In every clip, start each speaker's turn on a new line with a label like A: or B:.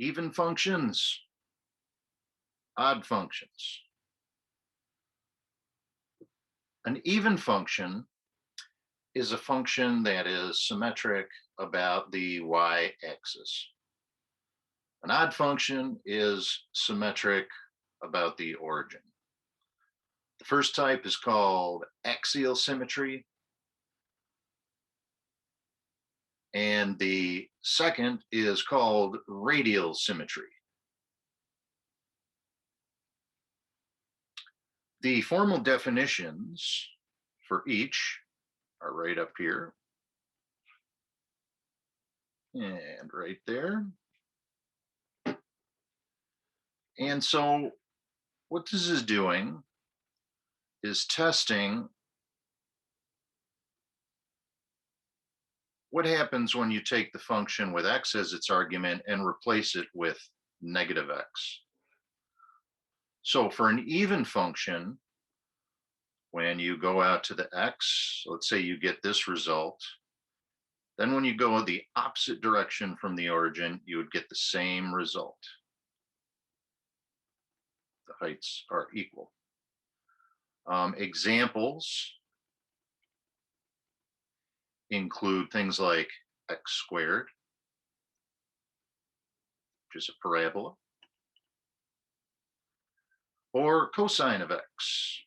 A: Even functions, odd functions. An even function is a function that is symmetric about the y-axis. An odd function is symmetric about the origin. The first type is called axial symmetry, and the second is called radial symmetry. The formal definitions for each are right up here and right there. And so what this is doing is testing what happens when you take the function with x as its argument and replace it with negative x. So for an even function, when you go out to the x, let's say you get this result, then when you go the opposite direction from the origin, you would get the same result. The heights are equal. Examples include things like x squared, which is a parabola, or cosine of x.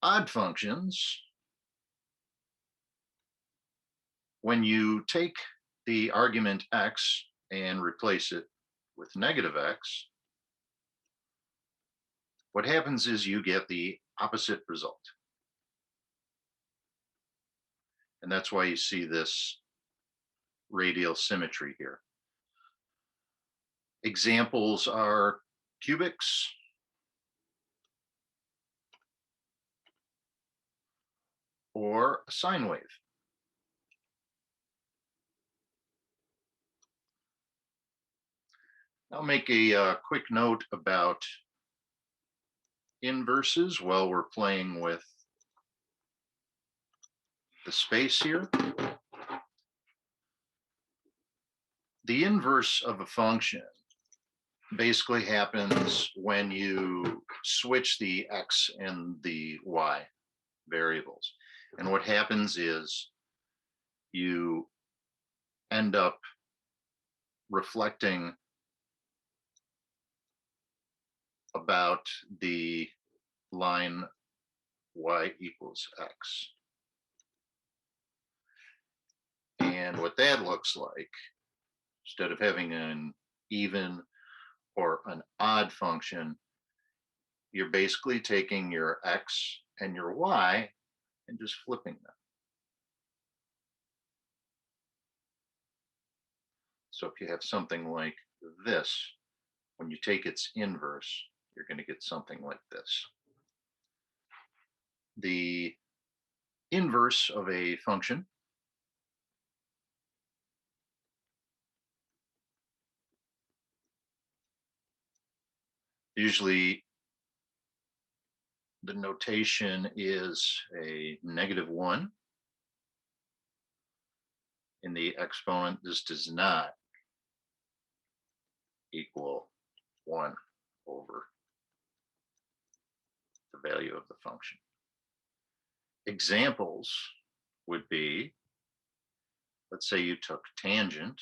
A: Odd functions, when you take the argument x and replace it with negative x, what happens is you get the opposite result. And that's why you see this radial symmetry here. Examples are cubics, or a sine wave. I'll make a quick note about inverses while we're playing with the space here. The inverse of a function basically happens when you switch the x and the y variables. And what happens is you end up reflecting about the line y equals x. And what that looks like, instead of having an even or an odd function, you're basically taking your x and your y and just flipping them. So if you have something like this, when you take its inverse, you're going to get something like this. The inverse of a function usually the notation is a -1 in the exponent. This does not equal 1 over the value of the function. Examples would be, let's say you took tangent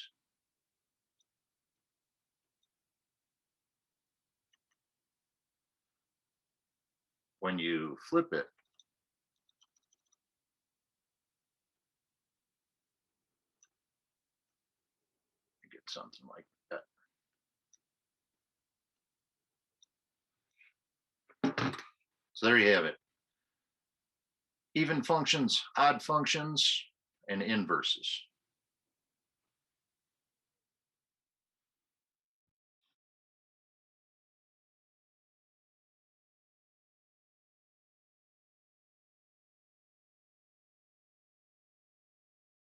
A: when you flip it, you get something like that. So there you have it. Even functions, odd functions, and inverses.